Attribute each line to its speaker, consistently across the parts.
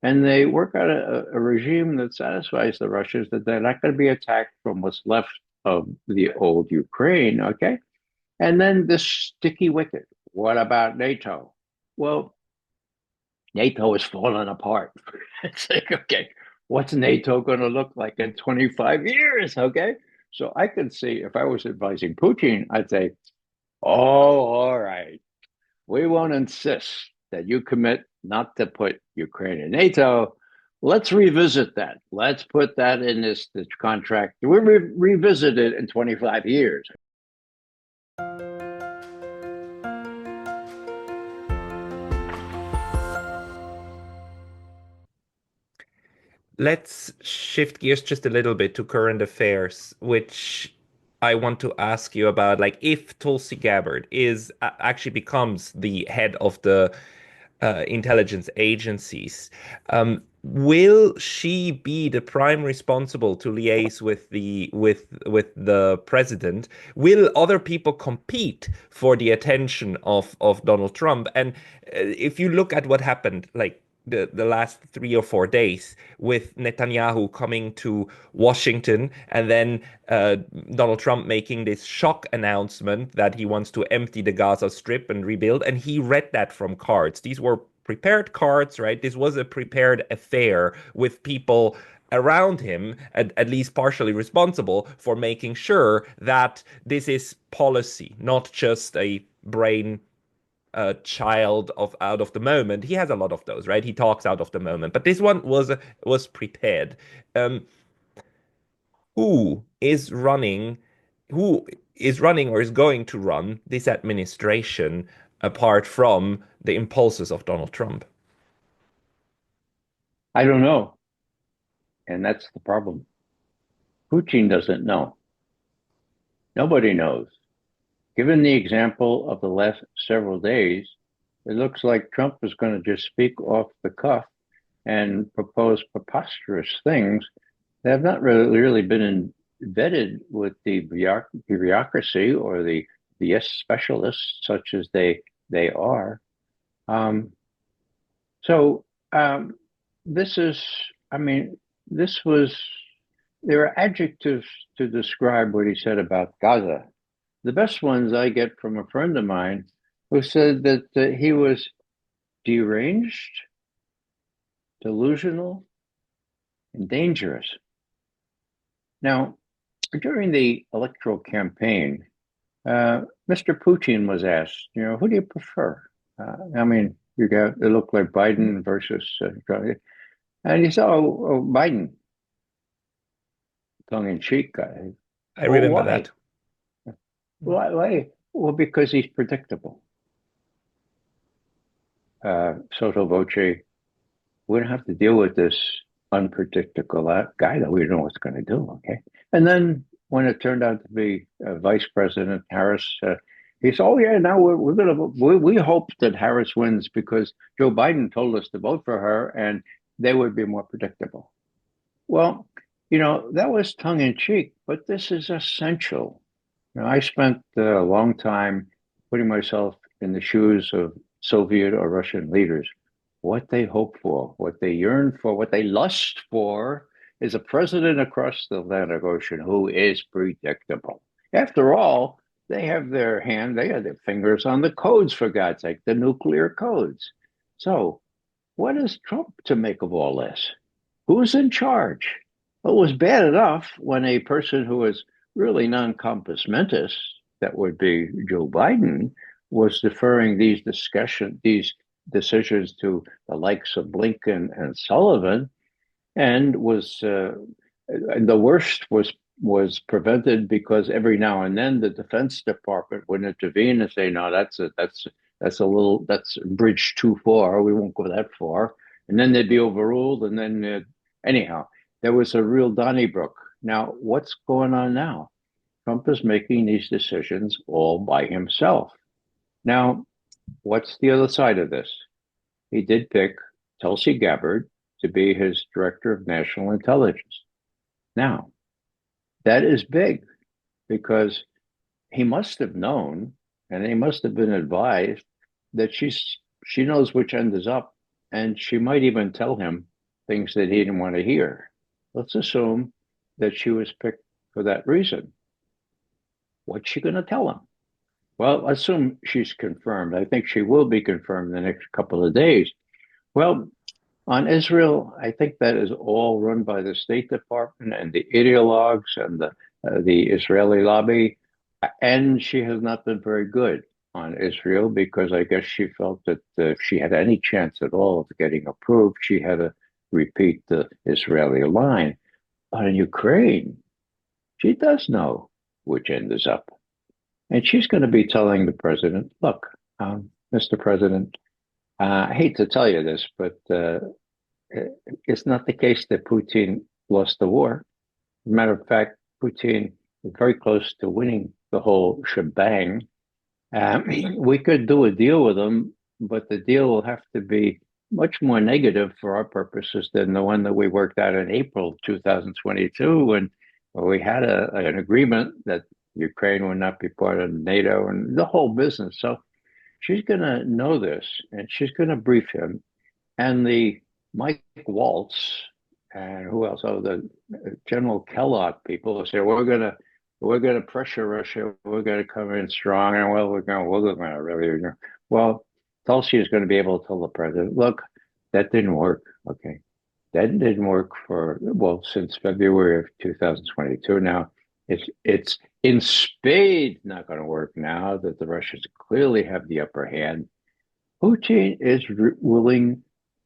Speaker 1: and they work out a regime that satisfies the Russians that they're not going to be attacked from what's left of the old Ukraine, okay? And then this sticky wicket. What about NATO? Well, NATO is falling apart. It's like, okay, what's NATO going to look like in 25 years? Okay. So I could see if I was advising Putin, I'd say, oh, all right, we won't insist that you commit not to put Ukraine in NATO. Let's revisit that. Let's put that in this contract. We revisit it in 25 years.
Speaker 2: Let's shift gears just a little bit to current affairs, which I want to ask you about. Like, if Tulsi Gabbard is actually becomes the head of the intelligence agencies, will she be the prime responsible to liaise with the president? Will other people compete for the attention of Donald Trump? And if you look at what happened, like the last 3 or 4 days with Netanyahu coming to Washington and then Donald Trump making this shock announcement that he wants to empty the Gaza Strip and rebuild. And he read that from cards. These were prepared cards, right? This was a prepared affair with people around him, at least partially responsible for making sure that this is policy, not just a brain child of out of the moment. He has a lot of those, right? He talks out of the moment, but this one was prepared. Um, who is running? Who is running or is going to run this administration apart from the impulses of Donald Trump?
Speaker 1: I don't know. And that's the problem. Putin doesn't know. Nobody knows. Given the example of the last several days, it looks like Trump is going to just speak off the cuff and propose preposterous things that have not really been vetted with the bureaucracy or the yes specialists, such as they are. Um, so this is, I mean, this was. There are adjectives to describe what he said about Gaza. The best ones I get from a friend of mine who said that he was deranged, delusional, and dangerous. Now, during the electoral campaign, Mr. Putin was asked, who do you prefer? I mean, you got it looked like Biden versus Trump. And he said, oh, Biden, tongue in cheek guy.
Speaker 2: I
Speaker 1: Well,
Speaker 2: remember
Speaker 1: why?
Speaker 2: that.
Speaker 1: Why? Well, because he's predictable. Sotto voce, we don't have to deal with this unpredictable guy that we don't know what's going to do. Okay. And then when it turned out to be Vice President Harris, he said, "Oh yeah, now we're going to we hope that Harris wins because Joe Biden told us to vote for her, and they would be more predictable." Well, that was tongue in cheek, but this is essential. I spent a long time putting myself in the shoes of Soviet or Russian leaders. What they hope for, what they yearn for, what they lust for is a president across the Atlantic Ocean who is predictable. After all, they have their fingers on the codes, for God's sake, the nuclear codes. So, what is Trump to make of all this? Who's in charge? Well, it was bad enough when a person who was really non-compos mentis, that would be Joe Biden, was deferring these decisions to the likes of Blinken and Sullivan, and the worst was prevented because every now and then the Defense Department would intervene and say, "No, that's a bridge too far. We won't go that far," and then they'd be overruled. And then anyhow, there was a real Donnybrook. Now, what's going on now? Trump is making these decisions all by himself. Now, what's the other side of this? He did pick Tulsi Gabbard to be his director of national intelligence. Now, that is big because he must have known and he must have been advised that she knows which end is up, and she might even tell him things that he didn't want to hear. Let's assume that she was picked for that reason. What's she going to tell him? Well, assume she's confirmed. I think she will be confirmed in the next couple of days. Well, on Israel, I think that is all run by the State Department and the ideologues and the Israeli lobby. And she has not been very good on Israel because I guess she felt that if she had any chance at all of getting approved, she had to repeat the Israeli line. But in Ukraine, she does know which end is up. And she's going to be telling the president, look, Mr. President, I hate to tell you this, but it's not the case that Putin lost the war. As a matter of fact, Putin is very close to winning the whole shebang. We could do a deal with him, but the deal will have to be much more negative for our purposes than the one that we worked out in April 2022 when we had an agreement that Ukraine would not be part of NATO and the whole business. So she's going to know this and she's going to brief him. And the Mike Waltz and who else? Oh, the General Kellogg people say we're gonna pressure Russia. We're gonna come in strong, and well, we're gonna really. Well, Tulsi is going to be able to tell the president, look, that didn't work. Okay, that didn't work for since February of 2022. Now it's in spades not going to work now that the Russians clearly have the upper hand. Putin is willing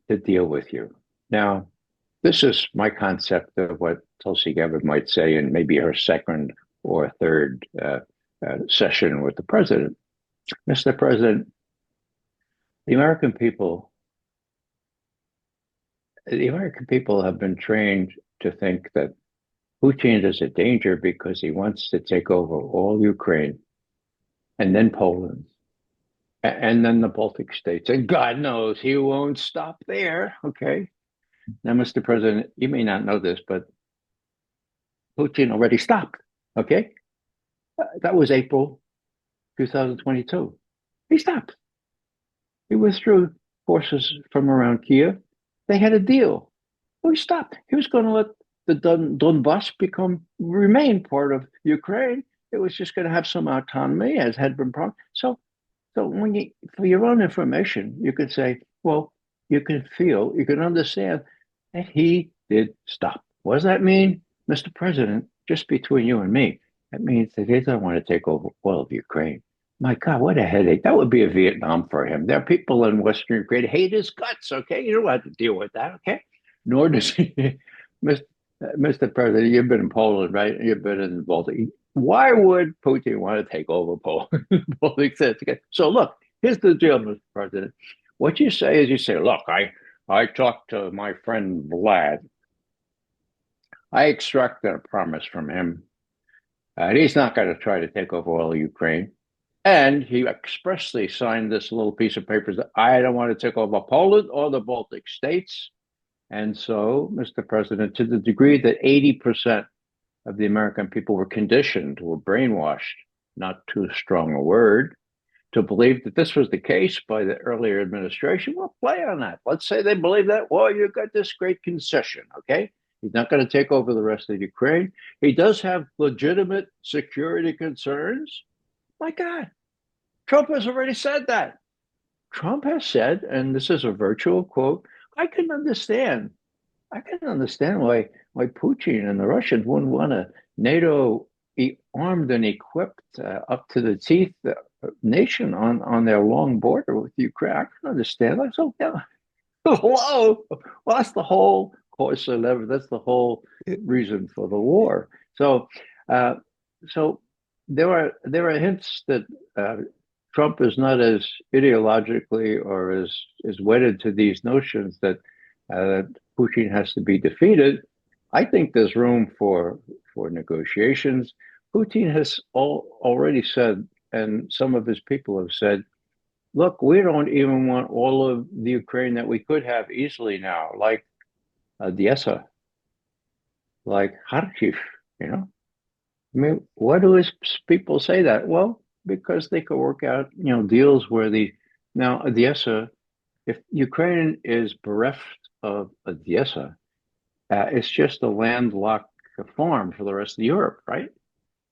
Speaker 1: to deal with you. Now, this is my concept of what Tulsi Gabbard might say in maybe her second or third session with the president. Mr. President, the American people have been trained to think that Putin is a danger because he wants to take over all Ukraine and then Poland and then the Baltic states. And God knows he won't stop there. Okay. Now, Mr. President, you may not know this, but Putin already stopped. Okay. That was April 2022. He stopped. He withdrew forces from around Kiev. They had a deal. Well, he stopped. He was going to let the Donbass remain part of Ukraine. It was just going to have some autonomy, as had been promised. So when for your own information, you could say, well, you can understand that he did stop. What does that mean, Mr. President? Just between you and me, that means that he doesn't want to take over all of Ukraine. My God, what a headache. That would be a Vietnam for him. There are people in Western Ukraine hate his guts, okay? You don't have to deal with that, okay? Nor does he. Mr. President, you've been in Poland, right? You've been in the Baltic. Why would Putin want to take over Poland? Baltic states, okay? So look, here's the deal, Mr. President. What you say is you say, look, I talked to my friend Vlad. I extracted a promise from him. And he's not going to try to take over all of Ukraine. And he expressly signed this little piece of paper that I don't want to take over Poland or the Baltic states. And so, Mr. President, to the degree that 80% of the American people were conditioned, were brainwashed, not too strong a word, to believe that this was the case by the earlier administration, we'll play on that. Let's say they believe that, well, you've got this great concession, okay? He's not going to take over the rest of Ukraine. He does have legitimate security concerns. My God, Trump has already said that. Trump has said, and this is a virtual quote, I can understand why Putin and the Russians wouldn't want a NATO armed and equipped up to the teeth nation on their long border with Ukraine. I can understand. Like, so, yeah. Hello. Well, that's the whole course of lever. That's the whole reason for the war. So, so there are hints that Trump is not as ideologically or as wedded to these notions that Putin has to be defeated. I think there's room for negotiations. Putin has already said, and some of his people have said, look, we don't even want all of the Ukraine that we could have easily now, like Odessa, like Kharkiv, you know? I mean, why do his people say that? Well, because they could work out, deals where now Odessa, if Ukraine is bereft of Odessa, it's just a landlocked farm for the rest of Europe, right?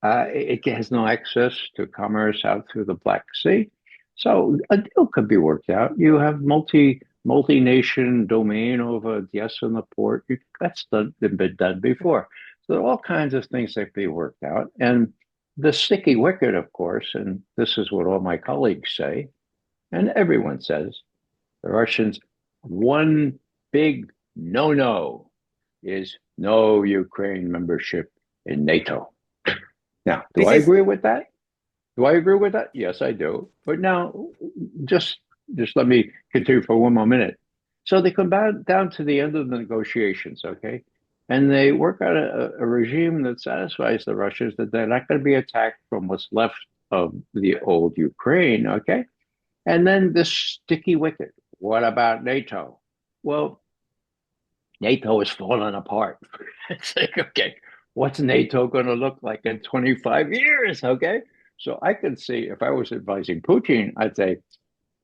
Speaker 1: It has no access to commerce out through the Black Sea. So a deal could be worked out. You have multi-nation domain over Odessa and the port. That's been done before. So there are all kinds of things that can be worked out. And the sticky wicket, of course, and this is what all my colleagues say, and everyone says, the Russians, one big no-no is no Ukraine membership in NATO. Now, do
Speaker 2: This
Speaker 1: I
Speaker 2: is
Speaker 1: agree with that? Do I agree with that? Yes, I do. But now, just just let me continue for one more minute. So they come down to the end of the negotiations, okay? And they work out a regime that satisfies the Russians that they're not going to be attacked from what's left of the old Ukraine, okay? And then this sticky wicket. What about NATO? Well, NATO is falling apart. It's like, okay, what's NATO going to look like in 25 years? Okay. So I could see if I was advising Putin, I'd say,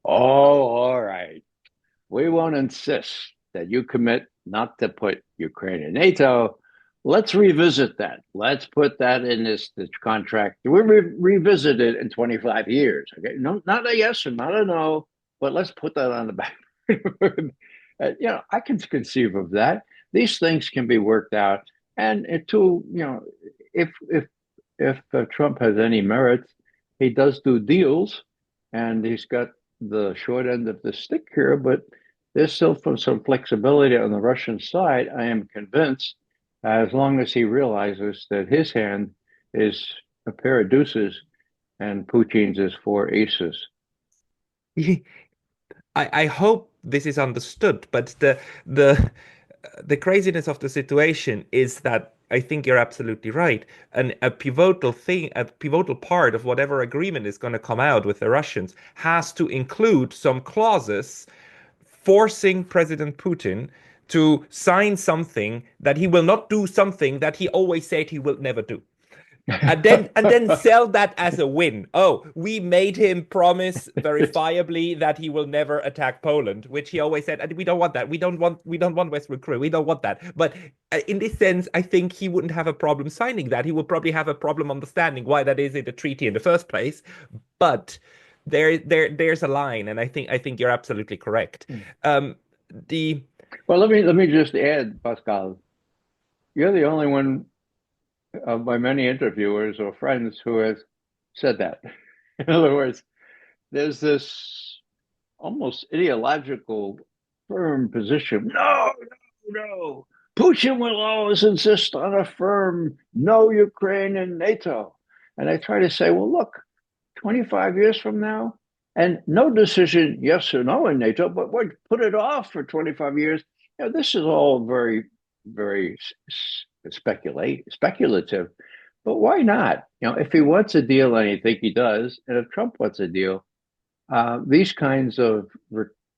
Speaker 1: oh, all right, we won't insist that you commit not to put Ukraine in NATO. Let's revisit that. Let's put that in this contract. Revisit it in 25 years. Okay. No, not a yes or not a no, but let's put that on the back. I can conceive of that. These things can be worked out. And to, if Trump has any merit, he does do deals, and he's got the short end of the stick here. But there's still some flexibility on the Russian side. I am convinced, as long as he realizes that his hand is a pair of deuces and Putin's is four aces.
Speaker 2: I hope this is understood, but the craziness of the situation is that I think you're absolutely right. And a pivotal thing, a pivotal part of whatever agreement is going to come out with the Russians has to include some clauses forcing President Putin to sign something that he will not do something that he always said he will never do. And then sell that as a win. Oh, we made him promise verifiably that he will never attack Poland, which he always said, and we don't want that. We don't want Western Korea. We don't want that. But in this sense, I think he wouldn't have a problem signing that. He would probably have a problem understanding why that is in the treaty in the first place. But there's a line, and I think you're absolutely correct. The
Speaker 1: Well, let me just add, Pascal, you're the only one of my many interviewers or friends who has said that. In other words, there's this almost ideological firm position. No, no, no. Putin will always insist on a firm no Ukraine and NATO. And I try to say, well, look, 25 years from now, and no decision yes or no in NATO, but we put it off for 25 years. This is all very, very speculative. But why not? If he wants a deal, and I think he does, and if Trump wants a deal, these kinds of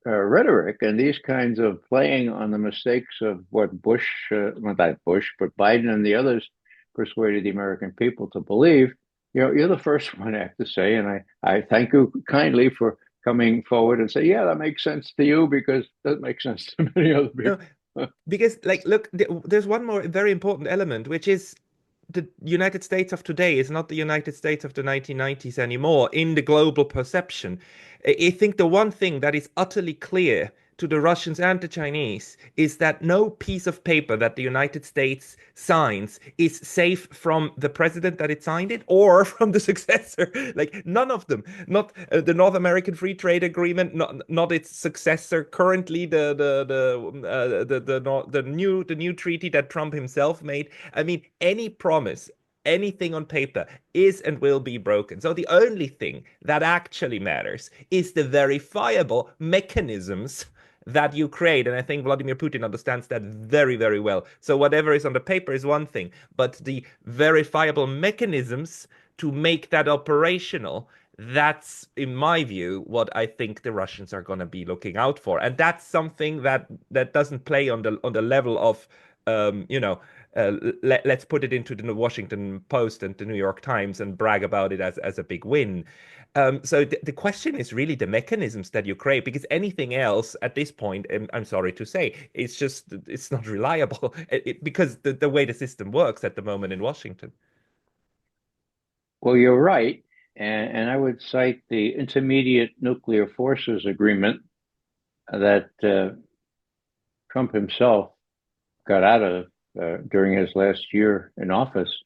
Speaker 1: rhetoric and these kinds of playing on the mistakes of what Bush, well, not Bush, but Biden and the others persuaded the American people to believe, you're the first one I have to say, and I thank you kindly for coming forward and say, yeah, that makes sense to you because that makes sense to many other
Speaker 2: no,
Speaker 1: people.
Speaker 2: because look, there's one more very important element, which is the United States of today is not the United States of the 1990s anymore in the global perception. I think the one thing that is utterly clear to the Russians and the Chinese is that no piece of paper that the United States signs is safe from the president that it signed it or from the successor. Like none of them. Not the North American Free Trade Agreement, not its successor. Currently, the new treaty that Trump himself made. I mean, any promise, anything on paper is and will be broken. So the only thing that actually matters is the verifiable mechanisms that you create. And I think Vladimir Putin understands that very, very well. So whatever is on the paper is one thing, but the verifiable mechanisms to make that operational, that's, in my view, what I think the Russians are going to be looking out for. And that's something that doesn't play on the level of you know, let's put it into the Washington Post and the New York Times and brag about it as a big win. So the question is really the mechanisms that you create, because anything else at this point, and I'm sorry to say, it's not reliable because the way the system works at the moment in Washington.
Speaker 1: Well, you're right. And I would cite the Intermediate Nuclear Forces Agreement that Trump himself got out of during his last year in office,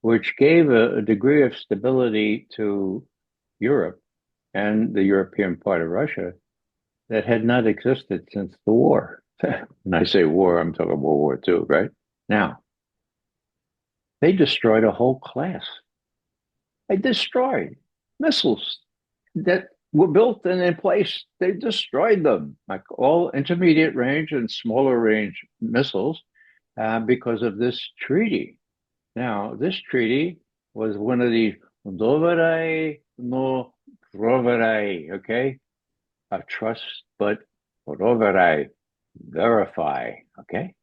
Speaker 1: which gave a degree of stability to Europe and the European part of Russia that had not existed since the war. When I say war, I'm talking World War II, right? Now, they destroyed a whole class. They destroyed missiles that were built and in place. They destroyed them, like all intermediate range and smaller range missiles, because of this treaty. Now, this treaty was one of the doverai no proverai, okay? Trust but proverai, verify, okay?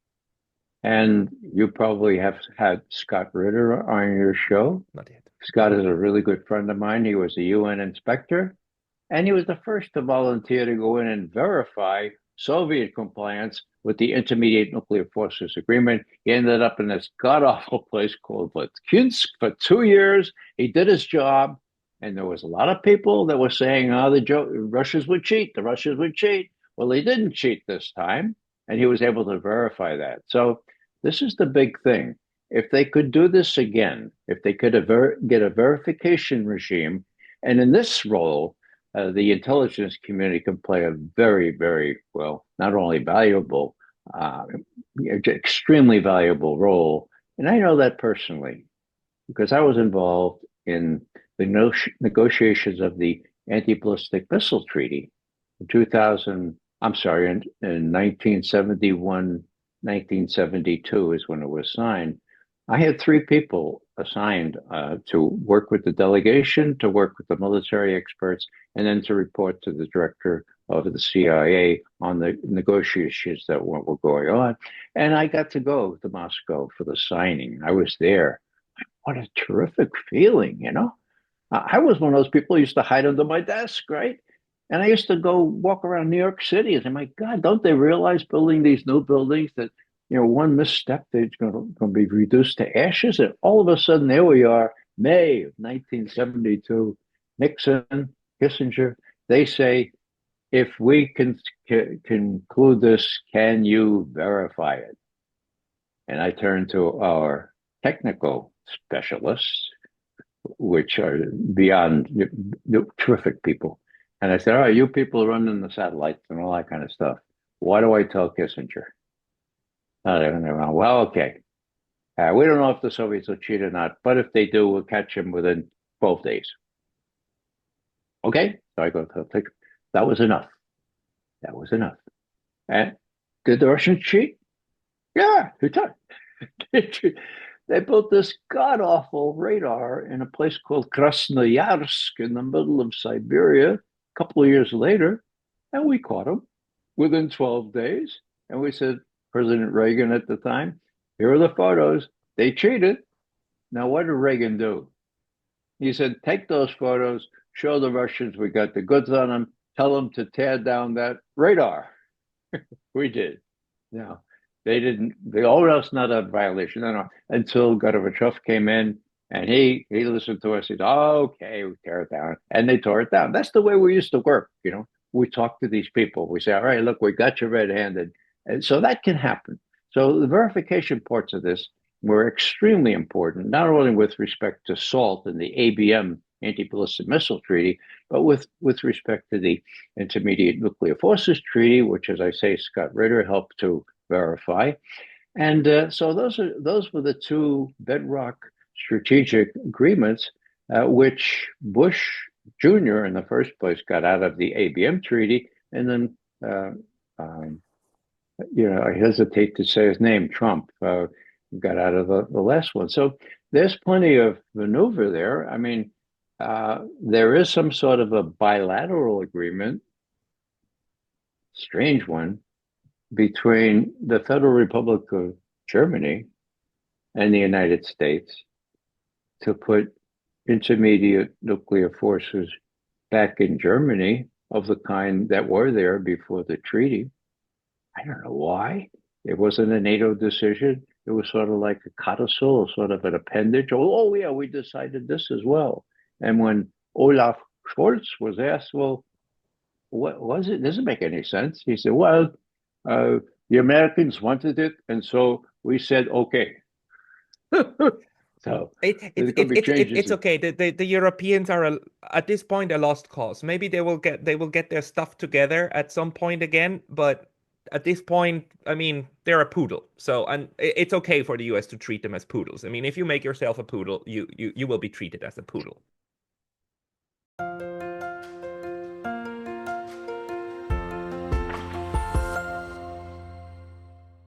Speaker 1: And you probably have had Scott Ritter on your show.
Speaker 2: Not yet.
Speaker 1: Scott is a really good friend of mine. He was a UN inspector, and he was the first to volunteer to go in and verify Soviet compliance with the Intermediate Nuclear Forces Agreement. He ended up in this god awful place called Vatkinsk for 2 years. He did his job, and there was a lot of people that were saying, "Oh, Russians would cheat. The Russians would cheat." Well, they didn't cheat this time, and he was able to verify that. So this is the big thing. If they could do this again, if they could get a verification regime, and in this role, the intelligence community can play a very, very well, not only valuable, uh, extremely valuable role. And I know that personally because I was involved in the negotiations of the anti-ballistic missile treaty in 2000. I'm sorry, in 1971, 1972 is when it was signed. I had three people assigned to work with the delegation, to work with the military experts, and then to report to the director of the CIA on the negotiations that were going on. And I got to go to Moscow for the signing. I was there. What a terrific feeling, you know? I was one of those people who used to hide under my desk, right? And I used to go walk around New York City and say, my God, don't they realize building these new buildings that, one misstep, they're going to be reduced to ashes? And all of a sudden, there we are, May of 1972, Nixon, Kissinger, they say, if we can conclude this, can you verify it? And I turned to our technical specialists, which are beyond terrific people. And I said, all right, you people running the satellites and all that kind of stuff. What do I tell Kissinger? And they went, well, okay. We don't know if the Soviets will cheat or not, but if they do, we'll catch them within 12 days. Okay. So I go, that was enough. That was enough. And did the Russians cheat? Yeah, they built this god awful radar in a place called Krasnoyarsk in the middle of Siberia a couple of years later, and we caught them within 12 days. And we said, President Reagan at the time, here are the photos. They cheated. Now, what did Reagan do? He said, take those photos, show the Russians we got the goods on them, tell them to tear down that radar. We did. Now, they didn't, that's not a violation. No, until Gorbachev came in and he listened to us. He said, oh, okay, we tear it down. And they tore it down. That's the way we used to work. We talk to these people. We say, all right, look, we got you red-handed. And so that can happen. So the verification parts of this were extremely important, not only with respect to SALT and the ABM, Anti-Ballistic Missile Treaty, but with respect to the Intermediate Nuclear Forces Treaty, which, as I say, Scott Ritter helped to verify. And so those were the two bedrock strategic agreements, which Bush Jr. in the first place got out of the ABM treaty, and then I hesitate to say his name, Trump, got out of the last one. So there's plenty of maneuver there. I mean, there is some sort of a bilateral agreement, strange one, between the Federal Republic of Germany and the United States to put intermediate nuclear forces back in Germany of the kind that were there before the treaty. I don't know why. It wasn't a NATO decision. It was sort of like a codicil, sort of an appendage. Oh yeah, we decided this as well. And when Olaf Scholz was asked, well, what was it? Doesn't make any sense. He said, well, uh, the Americans wanted it, and so we said okay. So there could be changes.
Speaker 2: It's okay. The Europeans are at this point a lost cause. Maybe they will get their stuff together at some point again, but at this point, I mean, they're a poodle. So and it's okay for the US to treat them as poodles. I mean, if you make yourself a poodle, you will be treated as a poodle.